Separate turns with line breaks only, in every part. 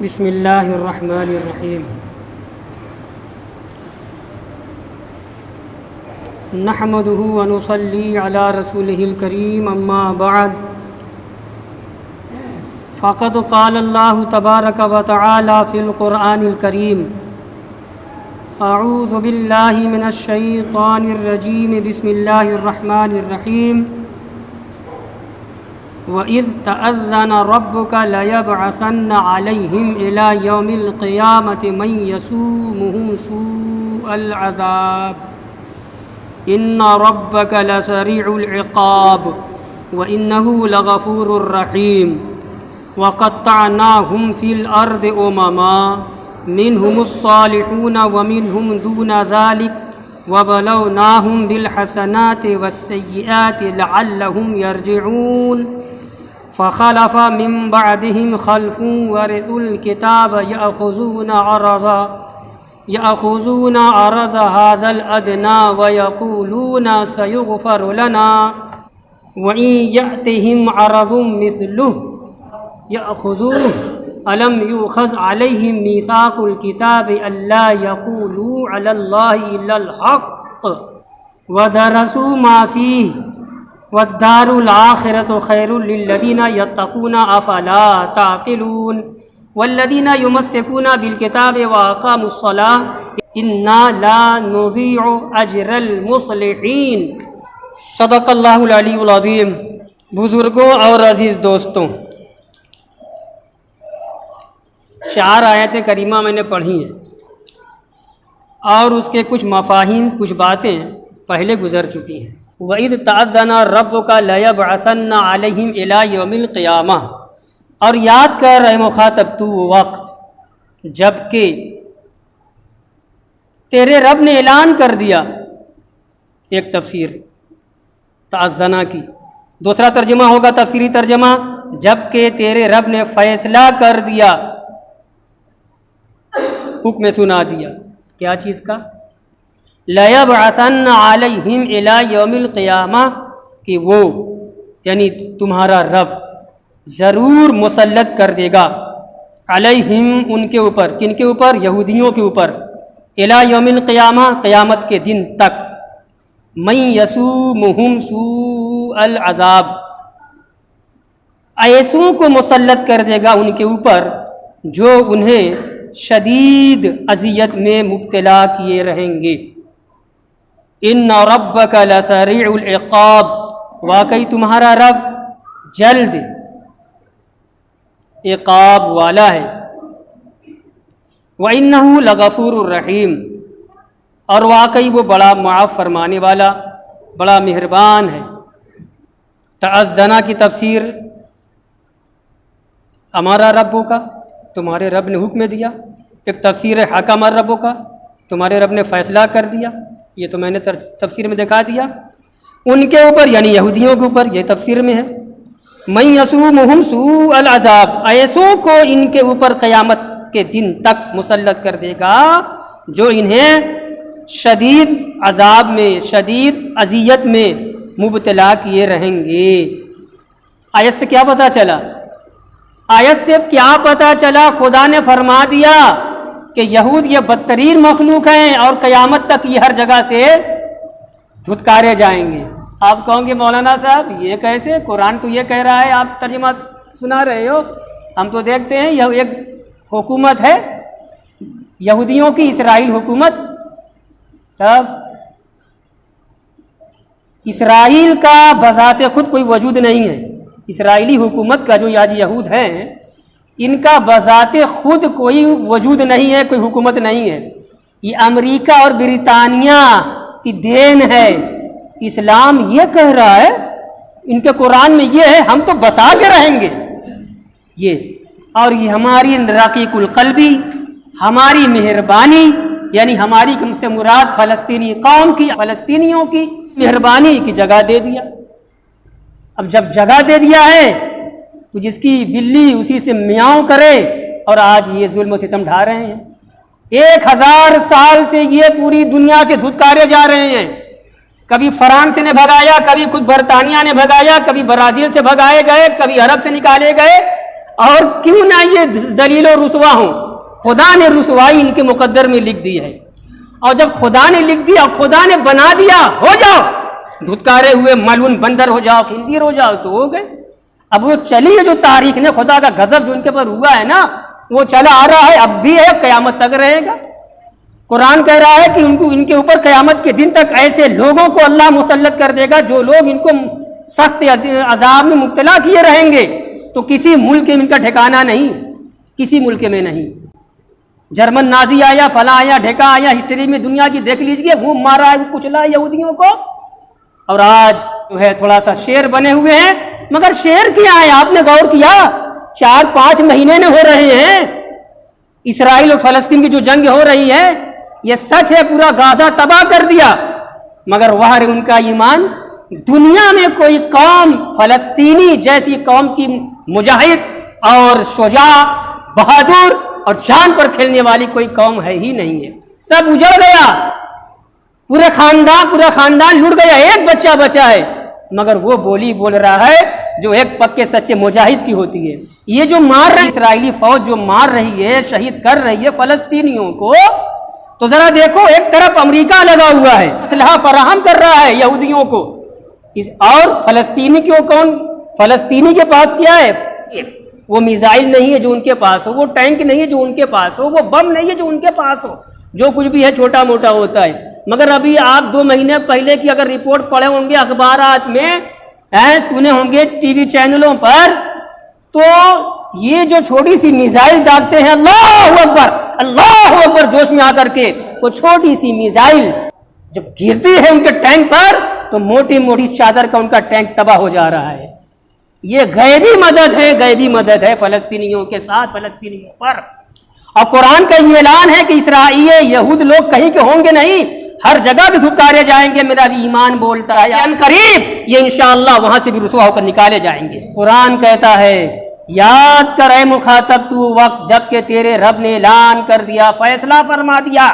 بسم اللہ الرحمن الرحیم نحمده ونصلی علی رسوله الکریم اما بعد فقد قال اللہ تبارک وتعالی فی القرآن الکریم اعوذ باللہ من الشیطان الرجیم بسم اللہ الرحمن الرحیم وَإِذْ تَأَذَّنَ رَبُّكَ لَيَبْعَثَنَّ عَلَيْهِمْ إِلَى يَوْمِ الْقِيَامَةِ مَنْ يَسُومُهُمْ سُوءَ الْعَذَابِ إِنَّ رَبَّكَ لَسَرِيعُ الْعِقَابِ وَإِنَّهُ لَغَفُورٌ رَحِيمٌ وَقَطَّعْنَاهُمْ فِي الْأَرْضِ أُمَمًا مِنْهُمُ الصَّالِحُونَ وَمِنْهُمْ دُونَ ذَلِكَ وَبَلَوْنَاهُمْ بِالْحَسَنَاتِ وَالسَّيِّئَاتِ لَعَلَّهُمْ يَرْجِعُونَ فَخَلَفَ مِن بَعْدِهِمْ خَلْفٌ وَرِثُوا الْكِتَابَ يَأْخُذُونَ عَرَضَ هَذَا الْأَدْنَىٰ وَيَقُولُونَ سَيُغْفَرُ لَنَا وَإِن يَأْتِهِمْ عَرَضٌ مِثْلُهُ يَأْخُذُوهُ أَلَمْ يُؤْخَذْ عَلَيْهِمْ مِيثَاقُ الْكِتَابِ أَلَّا يَقُولُوا عَلَى اللَّهِ إِلَّا الْحَقَّ وَدَرَسُوا مَا فِيهِ وَالدَّارُ الْآخِرَةُ خَيْرٌ لِلَّذِينَ يَتَّقُونَ أَفَلَا تَعْقِلُونَ وَالَّذِينَ يُمَسِّكُونَ بِالْكِتَابِ وَأَقَامُوا الصَّلَاةَ إِنَّا لَا نُضِيعُ أَجْرَ الْمُصْلِحِينَ۔ صدق اللہ العلی العظیم۔ بزرگوں اور عزیز دوستوں، 4 آیت کریمہ میں نے پڑھی ہیں اور اس کے کچھ مفاہیم، کچھ باتیں پہلے گزر چکی ہیں۔ وَإِذْ تَأَذَّنَ رَبُّكَ لَيَبْعَثَنَّ عَلَيْهِمْ إِلَى يَوْمِ الْقِيَامَةِ، اور یاد کر رہے مخاطب تو وہ وقت جب کہ تیرے رب نے اعلان کر دیا۔ ایک تفسیر تأذنہ کی، دوسرا ترجمہ ہوگا تفسیری ترجمہ جب کہ تیرے رب نے فیصلہ کر دیا، حکم سنا دیا۔ کیا چیز کا؟ لَيَبْعَثَنَّ عَلَيْهِمْ إِلَى يَوْمِ الْقِيَامَةِ، کہ وہ یعنی تمہارا رب ضرور مسلط کر دے گا، علیہم ان کے اوپر، کن کے اوپر؟ یہودیوں کے اوپر، الی یوم القیامہ قیامت کے دن تک، من یسومہم سوء العذاب، ایسوں کو مسلط کر دے گا ان کے اوپر جو انہیں شدید اذیت میں مبتلا کیے رہیں گے۔ ان ربک لسریع العقاب، واقعی تمہارا رب جلد عقاب والا ہے۔ وَإِنَّهُ لَغَفُورٌ رَحِيمٌ، اور واقعی وہ بڑا معاف فرمانے والا، بڑا مہربان ہے۔ تأذنہ کی تفسیر ہمارا ربوں کا، تمہارے رب نے حکم دیا۔ ایک تفسیر ہے حکم ربوں کا، تمہارے رب نے فیصلہ کر دیا۔ یہ تو میں نے تفسیر میں دکھا دیا۔ ان کے اوپر یعنی یہودیوں کے اوپر، یہ تفسیر میں ہے۔ من یسومہم سوء العذاب، ایسوں کو ان کے اوپر قیامت کے دن تک مسلط کر دے گا جو انہیں شدید عذاب میں، شدید اذیت میں مبتلا کیے رہیں گے۔ آیت سے کیا پتہ چلا؟ آیت سے کیا پتہ چلا؟ خدا نے فرما دیا کہ یہود یہ بدترین مخلوق ہیں اور قیامت تک یہ ہر جگہ سے دھتکارے جائیں گے۔ آپ کہوں گے مولانا صاحب یہ کیسے؟ قرآن تو یہ کہہ رہا ہے، آپ ترجمہ سنا رہے ہو، ہم تو دیکھتے ہیں یہ ایک حکومت ہے یہودیوں کی، اسرائیل حکومت۔ تب اسرائیل کا بذات خود کوئی وجود نہیں ہے، اسرائیلی حکومت کا جو آج یہود ہیں ان کا بذات خود کوئی وجود نہیں ہے، کوئی حکومت نہیں ہے، یہ امریکہ اور برطانیہ کی دین ہے۔ اسلام یہ کہہ رہا ہے، ان کے قرآن میں یہ ہے ہم تو بسا کے رہیں گے یہ، اور یہ ہماری رقیق القلبی، ہماری مہربانی، یعنی ہماری کم سے مراد فلسطینی قوم کی، فلسطینیوں کی مہربانی کی جگہ دے دیا۔ اب جب جگہ دے دیا ہے تو جس کی بلی اسی سے میاؤں کرے، اور آج یہ ظلم و ستم ڈھا رہے ہیں۔ 1000 سال سے یہ پوری دنیا سے دھتکارے جا رہے ہیں۔ کبھی فرانس نے بھگایا، کبھی کچھ برطانیہ نے بھگایا، کبھی برازیل سے بھگائے گئے، کبھی عرب سے نکالے گئے، اور کیوں نہ یہ ذلیل و رسوا ہوں، خدا نے رسوائی ان کے مقدر میں لکھ دی ہے، اور جب خدا نے لکھ دیا، خدا نے بنا دیا، ہو جاؤ دھتکارے ہوئے ملعون بندر ہو جاؤ، خنزیر ہو جاؤ، تو ہو گئے۔ اب وہ چلی ہے جو تاریخ نے، خدا کا غضب جو ان کے پر ہوا ہے نا، وہ چلا آ رہا ہے، اب بھی ہے، قیامت تک رہے گا۔ قرآن کہہ رہا ہے کہ ان کے اوپر قیامت کے دن تک ایسے لوگوں کو اللہ مسلط کر دے گا جو لوگ ان کو سخت عذاب میں مبتلا کیے رہیں گے، تو کسی ملک میں ان کا ٹھکانہ نہیں، کسی ملک میں نہیں۔ جرمن نازی آیا، فلاں آیا، ڈھکا آیا، ہسٹری میں دنیا کی دیکھ لیجئے، وہ مارا ہے، وہ کچلا یہودیوں کو، اور آج جو ہے تھوڑا سا شیر بنے ہوئے ہیں۔ مگر شیر کیا ہے؟ آپ نے غور کیا؟ 4-5 مہینے میں ہو رہے ہیں، اسرائیل اور فلسطین کی جو جنگ ہو رہی ہے، یہ سچ ہے، پورا غازہ تباہ کر دیا، مگر وہ ان کا ایمان۔ دنیا میں کوئی قوم فلسطینی جیسی قوم کی مجاہد اور شجاع، بہادر اور جان پر کھیلنے والی کوئی قوم ہے ہی نہیں ہے، سب اجڑ گیا، پورا خاندان لٹ گیا، ایک بچہ بچا ہے، مگر وہ بولی بول رہا ہے جو ایک پکے سچے مجاہد کی ہوتی ہے۔ یہ جو مار رہی اسرائیلی فوج جو مار رہی ہے، شہید کر رہی ہے فلسطینیوں کو، تو ذرا دیکھو، ایک طرف امریکہ لگا ہوا ہے، اسلحہ فراہم کر رہا ہے یہودیوں کو، اور فلسطینی کے پاس کیا ہے؟ وہ میزائل نہیں ہے جو ان کے پاس ہو، وہ ٹینک نہیں ہے جو ان کے پاس ہو، وہ بم نہیں ہے جو ان کے پاس ہو، جو کچھ بھی ہے چھوٹا موٹا ہوتا ہے۔ مگر ابھی آپ 2 مہینے پہلے کی اگر رپورٹ پڑھے ہوں گے اخبارات میں، سنے ہوں گے ٹی وی چینلوں پر، تو یہ جو چھوٹی سی میزائل داغتے ہیں، اللہ اکبر اللہ اکبر جوش میں آ کر کے، وہ چھوٹی سی میزائل جب گرتی ہے ان کے ٹینک پر، تو موٹی موٹی چادر کا ان کا ٹینک تباہ ہو جا رہا ہے۔ یہ غیبی مدد ہے فلسطینیوں کے ساتھ، فلسطینیوں پر۔ اور قرآن کا یہ اعلان ہے کہ اسرائیل یہود لوگ کہیں کے ہوں گے نہیں، ہر جگہ سے دھتکارے جائیں گے، میرا بھی ایمان بولتا ہے، ان قریب یہ انشاءاللہ وہاں سے بھی رسوا ہو کر نکالے جائیں گے۔ قرآن کہتا ہے، یاد کر اے مخاطب تو وقت جب کہ تیرے رب نے اعلان کر دیا، فیصلہ فرما دیا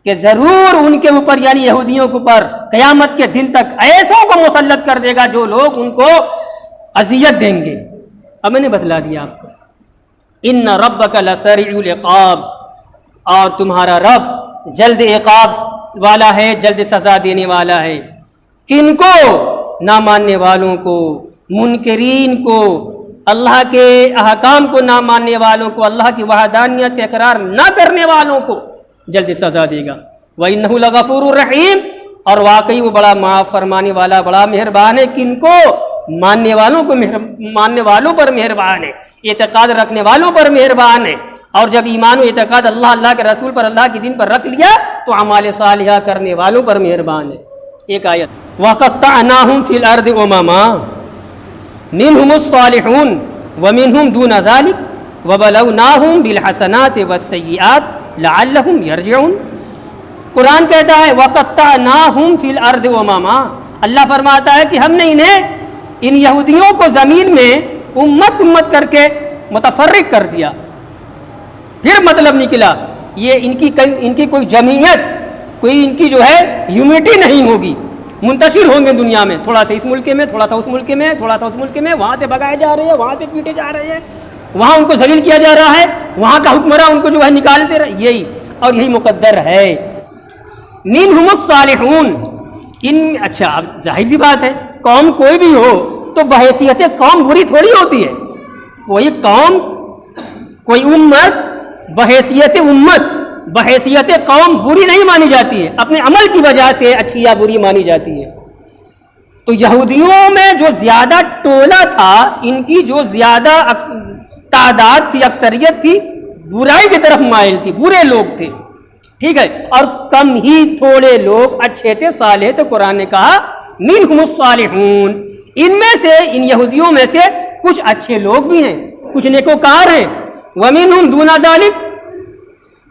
کہ ضرور ان کے اوپر یعنی یہودیوں کے اوپر قیامت کے دن تک ایسوں کو مسلط کر دے گا جو لوگ ان کو اذیت دیں گے۔ اب میں نے بتلا دیا آپ کو، ان ربک لسریع العقاب، اور تمہارا رب جلد عقاب والا ہے، جلد سزا دینے والا ہے۔ کن کو؟ نہ ماننے والوں کو، منکرین کو، اللہ کے احکام کو نہ ماننے والوں کو، اللہ کی وحدانیت کا اقرار نہ کرنے والوں کو جلد سزا دے گا۔ وَإِنَّهُ لَغَفُورٌ رَحِيمٌ، اور واقعی وہ بڑا معاف فرمانے والا، بڑا مہربان ہے۔ کن کو؟ ماننے والوں پر مہربان ہے، اعتقاد رکھنے والوں پر مہربان ہے، اور جب ایمان و اعتقاد اللہ کے رسول پر، اللہ کے دین پر رکھ لیا تو اعمال صالحہ کرنے والوں پر مہربان ہے۔ ایک آیت، وَقَطَّعْنَاهُمْ فِي الْأَرْضِ أُمَمًا مِنْهُمُ الصَّالِحُونَ وَمِنْهُمْ دُونَ ذَلِكَ وَبَلَوْنَاهُمْ بِالْحَسَنَاتِ وَالسَّيِّئَاتِ لَعَلَّهُمْ يَرْجِعُونَ۔ قرآن کہتا ہے وَقَطَّعْنَاهُمْ فِي الْأَرْضِ أُمَمًا، اللہ فرماتا ہے کہ ہم نے ان یہودیوں کو زمین میں امت کر کے متفرق کر دیا۔ پھر مطلب نکلا یہ ان کی کوئی جمعیت، کوئی ان کی جو ہے یونٹی نہیں ہوگی، منتشر ہوں گے دنیا میں، تھوڑا سا اس ملک میں، تھوڑا سا اس ملک میں، تھوڑا سا اس ملک میں، وہاں سے بگائے جا رہے ہیں، وہاں سے پیٹے جا رہے ہیں، وہاں ان کو ذلیل کیا جا رہا ہے، وہاں کا حکمراں ان کو جو ہے نکالتے رہے، یہی اور یہی مقدر ہے۔ منہم الصالحون، اچھا اب ظاہر سی بات ہے، قوم کوئی بھی ہو تو بحیثیت قوم بری تھوڑی ہوتی ہے، کوئی قوم، کوئی امت بحیثیت قوم بری نہیں مانی جاتی ہے، اپنے عمل کی وجہ سے اچھی یا بری مانی جاتی ہے۔ تو یہودیوں میں جو زیادہ ٹولہ تھا، ان کی جو زیادہ تعداد تھی، اکثریت تھی، برائی کی طرف مائل تھی، برے لوگ تھے، ٹھیک ہے، اور کم ہی تھوڑے لوگ اچھے تھے، صالح تھے۔ قرآن نے کہا منہم الصالحون، ان میں سے، ان یہودیوں میں سے کچھ اچھے لوگ بھی ہیں، کچھ نیکوکار ہیں، ومنہم دون ذالک،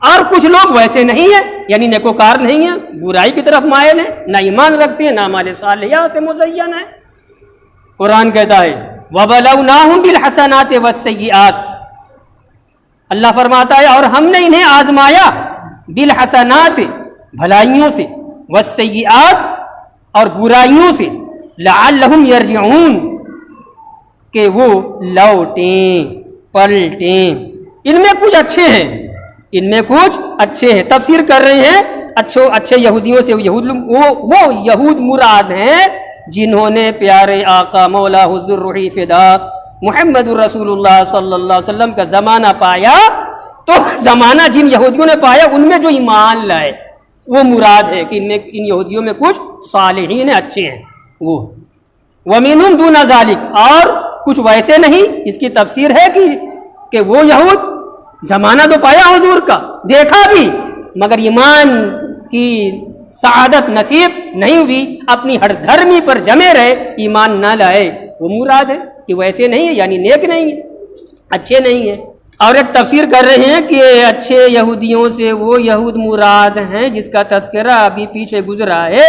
اور کچھ لوگ ویسے نہیں ہیں، یعنی نیکوکار نہیں ہیں، برائی کی طرف مائل ہیں، نہ ایمان رکھتے ہیں، نہ اعمال صالحہ سے مزین ہے۔ قرآن کہتا ہے وَبَلَوْنَاهُمْ بِالْحَسَنَاتِ وَالسَّيِّئَاتِ، اللہ فرماتا ہے اور ہم نے انہیں آزمایا بالحسنات، بھلائیوں سے، والسیئات، اور برائیوں سے، لعلہم یرجعون، کہ وہ لوٹیں، پلٹیں، ان میں کچھ اچھے ہیں، ان میں کچھ اچھے ہیں. تفسیر کر رہے ہیں اچھے یہودیوں سے. وہ یہود مراد ہیں جنہوں نے پیارے آقا مولا حضور روحی فدا محمد رسول اللہ صلی اللہ علیہ وسلم کا زمانہ پایا. تو زمانہ جن یہودیوں نے پایا ان میں جو ایمان لائے وہ مراد ہے کہ ان یہودیوں میں کچھ صالحین اچھے ہیں. وہ وَمِنْهُمْ دُونَ ذَلِكَ، اور کچھ ویسے نہیں. اس کی تفسیر ہے کہ وہ یہود زمانہ تو پایا حضور کا، دیکھا بھی، مگر ایمان کی سعادت نصیب نہیں ہوئی، اپنی ہر دھرمی پر جمے رہے، ایمان نہ لائے. وہ مراد ہے کہ ویسے نہیں ہے، یعنی نیک نہیں ہے، اچھے نہیں ہیں. اور ایک تفسیر کر رہے ہیں کہ اچھے یہودیوں سے وہ یہود مراد ہیں جس کا تذکرہ ابھی پیچھے گزرا ہے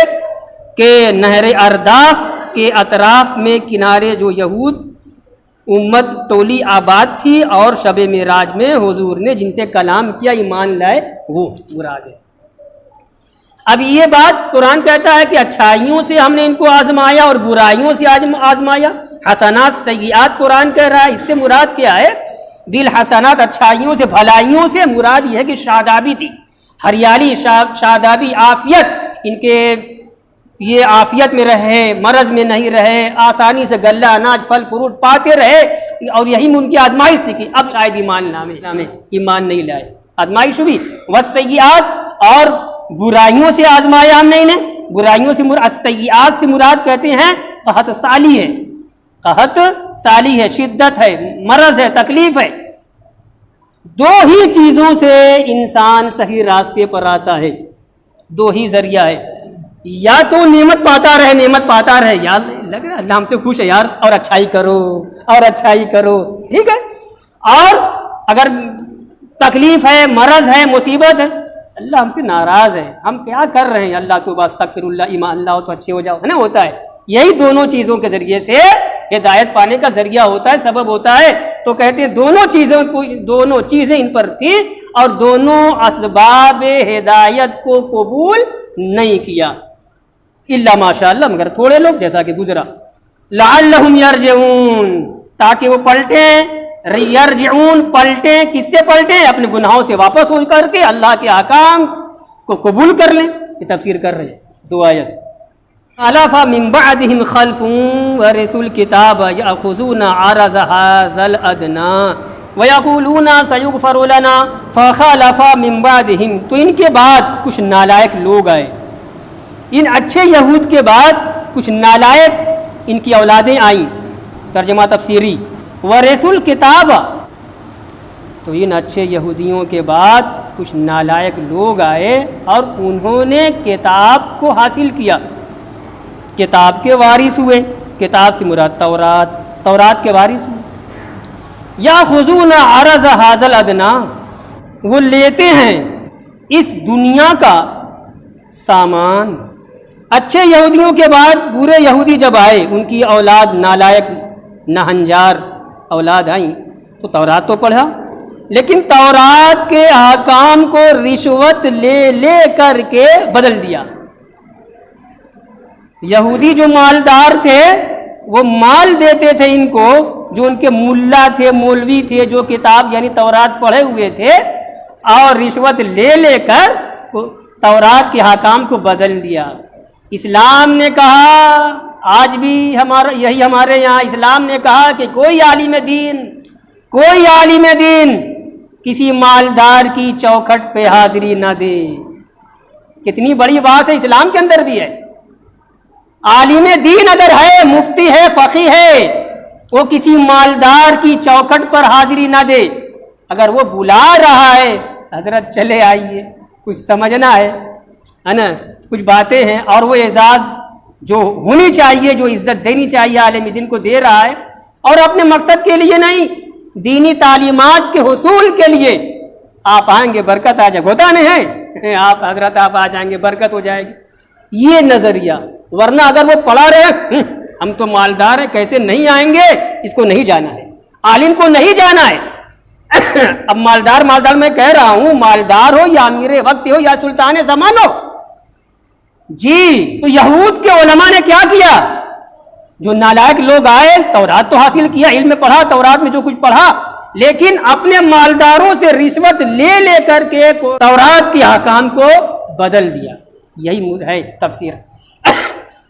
کہ نہر ارداف کے اطراف میں کنارے جو یہود امت ٹولی آباد تھی اور شب معراج میں حضور نے جن سے کلام کیا، ایمان لائے، وہ مراد ہے. اب یہ بات قرآن کہتا ہے کہ اچھائیوں سے ہم نے ان کو آزمایا اور برائیوں سے آزمایا. حسنات سیئات قرآن کہہ رہا ہے. اس سے مراد کیا ہے؟ بالحسنات، اچھائیوں سے، بھلائیوں سے مراد یہ ہے کہ شادابی تھی، ہریالی، شادابی، عافیت. ان کے یہ عافیت میں رہے، مرض میں نہیں رہے، آسانی سے غلہ اناج پھل فروٹ پاتے رہے، اور یہی ان کی آزمائش تھی کہ اب شاید ایمان نہیں لائے، آزمائش ہوئی. والسیئات، اور برائیوں سے آزمایا ہم نے انہیں. برائیوں سے السیئات سے مراد کہتے ہیں قحط سالی ہے، قحط سالی ہے، شدت ہے، مرض ہے، تکلیف ہے. دو ہی چیزوں سے انسان صحیح راستے پر آتا ہے، دو ہی ذریعہ ہے. یا تو نعمت پاتا رہے، یار لگ رہا ہے اللہ ہم سے خوش ہے یار، اور اچھائی کرو، ٹھیک ہے. اور اگر تکلیف ہے، مرض ہے، مصیبت ہے، اللہ ہم سے ناراض ہے، ہم کیا کر رہے ہیں، اللہ تو استغفر اللہ، ایمان اللہ تو اچھے ہو جاؤ، ہے نا. ہوتا ہے یہی دونوں چیزوں کے ذریعے سے ہدایت پانے کا ذریعہ ہوتا ہے، سبب ہوتا ہے. تو کہتے ہیں دونوں چیزیں ان پر تھی اور دونوں اسباب ہدایت کو قبول نہیں کیا، الا ماشاء اللہ، مگر تھوڑے لوگ، جیسا کہ گزرا. لعلہم یرجعون، تاکہ وہ پلٹیں. یرجعون، پلٹیں. کس سے پلٹیں؟ اپنے گناہوں سے واپس ہو کر کے اللہ کے احکام کو قبول کر لیں. یہ تفسیر کر رہے ہیں. 2 آیت. خلف من بعدهم خلف ورثوا الكتاب يأخذون عرض هذا الأدنى ويقولون سيغفر لنا فخلف من بعدهم. تو ان کے بعد کچھ نالائق لوگ آئے، ان اچھے یہود کے بعد کچھ نالائق ان کی اولادیں آئیں. ترجمہ تفسیری. ورثوا الکتاب، تو ان اچھے یہودیوں کے بعد کچھ نالائق لوگ آئے اور انہوں نے کتاب کو حاصل کیا، کتاب کے وارث ہوئے. کتاب سے مراد تورات کے وارث ہوئے. یاخذون عرض ھذا الادنی، وہ لیتے ہیں اس دنیا کا سامان. اچھے یہودیوں کے بعد برے یہودی جب آئے، ان کی اولاد نالائق نہنجار اولاد آئیں، تو تورات تو پڑھا، لیکن تورات کے احکام کو رشوت لے کر کے بدل دیا. یہودی جو مالدار تھے وہ مال دیتے تھے ان کو، جو ان کے ملا تھے، مولوی تھے، جو کتاب یعنی تورات پڑھے ہوئے تھے، اور رشوت لے کر تورات کے احکام کو بدل دیا. اسلام نے کہا، آج بھی یہی ہمارے یہاں اسلام نے کہا کہ کوئی عالم دین کسی مالدار کی چوکھٹ پہ حاضری نہ دے. کتنی بڑی بات ہے، اسلام کے اندر بھی ہے. عالم دین اگر ہے، مفتی ہے، فقیہ ہے، وہ کسی مالدار کی چوکھٹ پر حاضری نہ دے. اگر وہ بلا رہا ہے، حضرت چلے آئیے، کچھ سمجھنا ہے نا، کچھ باتیں ہیں، اور وہ اعزاز جو ہونی چاہیے، جو عزت دینی چاہیے عالم دین کو دے رہا ہے، اور اپنے مقصد کے لیے نہیں، دینی تعلیمات کے حصول کے لیے. آپ آئیں گے برکت آ جائے، ہوتا نہیں ہے، حضرت آپ آ جائیں گے برکت ہو جائے گی، یہ نظریہ. ورنہ اگر وہ پڑھا رہے ہم تو مالدار ہیں، کیسے نہیں آئیں گے، اس کو نہیں جانا ہے، عالم کو نہیں جانا ہے. اب مالدار میں کہہ رہا ہوں، مالدار ہو یا امیر وقت ہو یا سلطان زمان ہو جی. تو یہود کے علماء نے کیا کیا؟ جو نالائق لوگ آئے، تورات تو حاصل کیا، علم پڑھا، تورات میں جو کچھ پڑھا، لیکن اپنے مالداروں سے رشوت لے لے کر کے تورات کے احکام کو بدل دیا. یہی ہے تفسیر.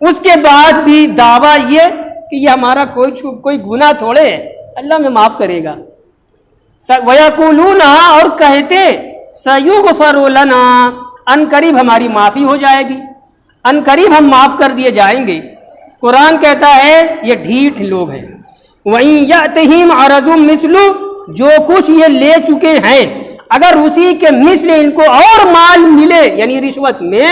اس کے بعد بھی دعویٰ یہ کہ یہ ہمارا کوئی گناہ تھوڑے ہے، اللہ میں معاف کرے گا. وَيَقُولُونَ اور کہتے سَيُغْفَرُ لَنَا ان قریب ہماری معافی ہو جائے گی، ان قریب ہم معاف کر دیے جائیں گے. قرآن کہتا ہے یہ ڈھیٹ لوگ ہیں. وَإِن يَأْتِهِمْ عَرَضٌ مِثْلُ جو کچھ یہ لے چکے ہیں اگر اسی کے مثل ان کو اور مال ملے یعنی رشوت میں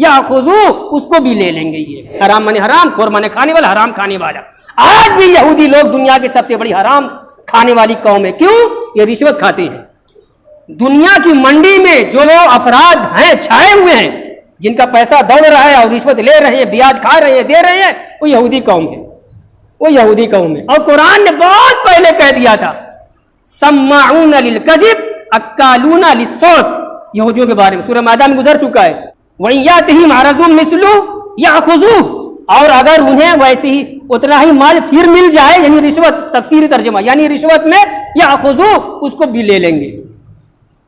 یا خضو اس کو بھی لے لیں گے. یہ حرام مانے حرام، خور مانے کھانے والا، حرام کھانے والا. آج بھی یہودی لوگ دنیا کی سب سے بڑی حرام کھانے والی قوم ہے. کیوں؟ یہ رشوت کھاتے ہیں. دنیا کی منڈی میں جو افراد ہیں چھائے ہوئے ہیں جن کا پیسہ دوڑ رہا ہے اور رشوت لے رہے ہیں، بیاج کھا رہے ہیں، دے رہے ہیں، وہ یہودی قوم ہے. وہ یہودی قوم ہے. اور قرآن نے بہت پہلے کہہ دیا تھا سماعون للکذب اکالون للسحت، یہودیوں کے بارے میں سورہ مائدہ میں گزر چکا ہے. وَإِن يَأْتِهِمْ عَرَضٌ مِثْلُ يَأْخُذُوهُ اور اگر انہیں ویسے ہی اتنا ہی مال پھر مل جائے یعنی رشوت، تفسیری ترجمہ یعنی رشوت میں يَأْخُذُوهُ اس کو بھی لے لیں گے.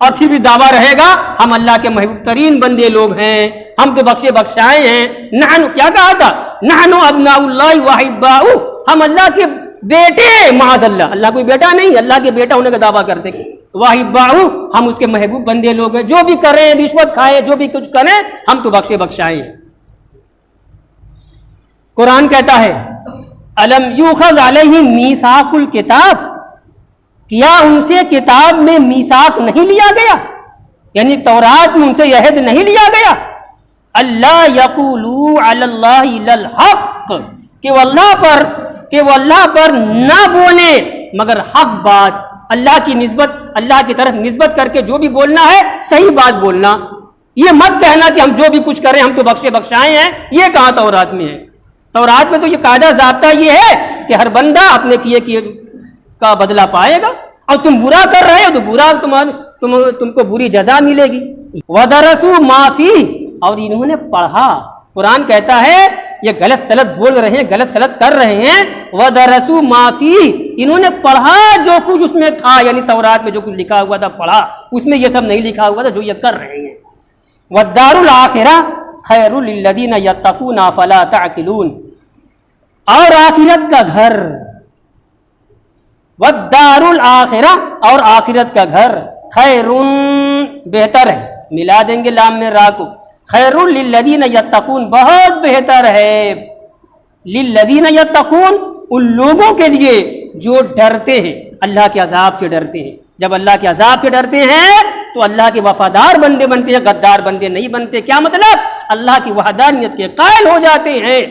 اور پھر بھی دعویٰ رہے گا ہم اللہ کے محبوب ترین بندے لوگ ہیں، ہم تو بخشے بخشائے ہیں. نحن کیا کہا تھا؟ نحن ابناء اللہ واحباؤہ، ہم اللہ کے بیٹے، معاذ اللہ، اللہ کوئی بیٹا نہیں، اللہ کے بیٹا ہونے کا دعویٰ کرتے ہیں. واحباؤہ ہم اس کے محبوب بندے لوگ ہیں، جو بھی کریں رشوت کھائے جو بھی کچھ کریں ہم تو بخشے بخشائے ہیں. قرآن کہتا ہے الم یؤخذ علیہم میثاق الکتاب، کیا ان سے کتاب میں میثاق نہیں لیا گیا یعنی تورات میں ان سے عہد نہیں لیا گیا. اللہ یقولوا علی اللہ الا الحق کہ وہ اللہ پر نہ بولے مگر حق بات، اللہ کی نسبت، اللہ کی طرف نسبت کر کے جو بھی بولنا ہے صحیح بات بولنا. یہ مت کہنا کہ ہم جو بھی کچھ کریں ہم تو بخشے بخشائے ہیں. یہ کہاں تورات میں ہے؟ تورات میں تو یہ قاعدہ ضابطہ یہ ہے کہ ہر بندہ اپنے کیے کا بدلہ پائے گا، اور تم برا کر رہے ہو تو برا تم کو بری جزا ملے گی. وَدَرَسُوا مَا فِيهِ اور انہوں نے پڑھا. قرآن کہتا ہے یہ غلط سلط بول رہے ہیں، غلط سلط کر رہے ہیں. وَدَرَسُوا مَا فِيهِ انہوں نے پڑھا جو کچھ اس میں تھا یعنی تورات میں جو کچھ لکھا ہوا تھا پڑھا، اس میں یہ سب نہیں لکھا ہوا تھا جو یہ کر رہے ہیں. وَالدَّارُ الْآخِرَةُ خَيْرٌ لِلَّذِينَ يَتَّقُونَ أَفَلَا تَعْقِلُونَ اور آخرت کا گھر، وَالدَّارُ الْآخِرَةُ اور آخرت کا گھر، خیرٌ بہتر ہے، ملا دیں گے لام میں را کو، خیرٌ للذین یتقون بہت بہتر ہے، للذین یتقون ان لوگوں کے لیے جو ڈرتے ہیں، اللہ کے عذاب سے ڈرتے ہیں. جب اللہ کے عذاب سے ڈرتے ہیں تو اللہ کے وفادار بندے بنتے ہیں، غدار بندے نہیں بنتے. کیا مطلب؟ اللہ کی وحدانیت کے قائل ہو جاتے ہیں.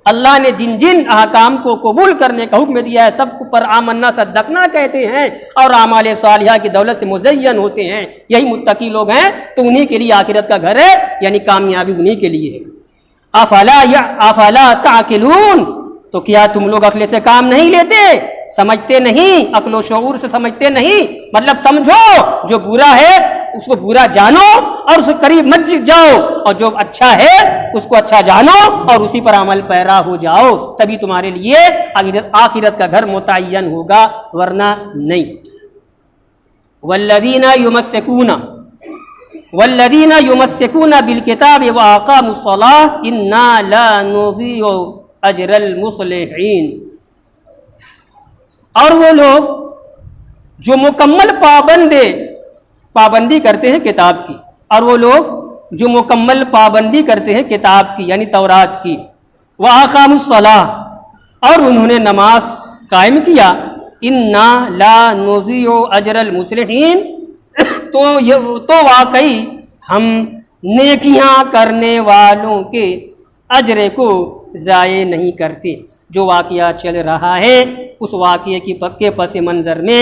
اللہ نے جن جن احکام کو قبول کرنے کا حکم دیا ہے سب پر آمنا صدقنا کہتے ہیں اور اعمال صالحہ کی دولت سے مزین ہوتے ہیں. یہی متقی لوگ ہیں، تو انہی کے لیے آخرت کا گھر ہے، یعنی کامیابی انہی کے لیے ہے. افلا تعقلون تو کیا تم لوگ عقل سے کام نہیں لیتے، سمجھتے نہیں، عقل و شعور سے سمجھتے نہیں. مطلب سمجھو جو برا ہے اس کو برا جانو اور اس کے قریب مت جاؤ، اور جو اچھا ہے اس کو اچھا جانو اور اسی پر عمل پیرا ہو جاؤ، تبھی تمہارے لیے آخرت کا گھر متعین ہوگا، ورنہ نہیں. والذین یمسکون بالکتاب واقاموا الصلاۃ انا لا نضیع اجر المصلحین اور وہ لوگ جو مکمل پابندی کرتے ہیں کتاب کی، اور وہ لوگ جو مکمل پابندی کرتے ہیں کتاب کی یعنی تورات کی. وَأَقَامُوا الصَّلَاةَ اور انہوں نے نماز قائم کیا. اِنَّا لَا نُضِيعُ أَجْرَ الْمُصْلِحِينَ تو واقعی ہم نیکیاں کرنے والوں کے اجر کو ضائع نہیں کرتے. جو واقعہ چل رہا ہے اس واقعے کی پکے پس منظر میں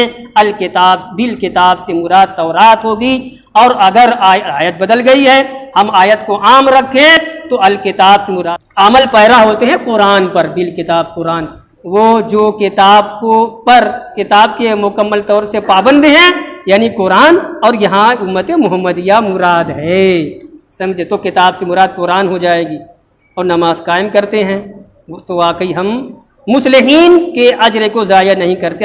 بالکتاب سے مراد تورات ہوگی. اور اگر آیت بدل گئی ہے، ہم آیت کو عام رکھیں تو الکتاب سے مراد عمل پیرا ہوتے ہیں قرآن پر. بالکتاب قرآن، وہ جو کتاب کے مکمل طور سے پابند ہیں یعنی قرآن، اور یہاں امت محمدیہ مراد ہے. سمجھے؟ تو کتاب سے مراد قرآن ہو جائے گی. اور نماز قائم کرتے ہیں تو واقعی ہم مصلحین کے اجر کو ضائع نہیں کرتے،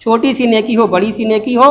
چھوٹی سی نیکی ہو بڑی سی نیکی ہو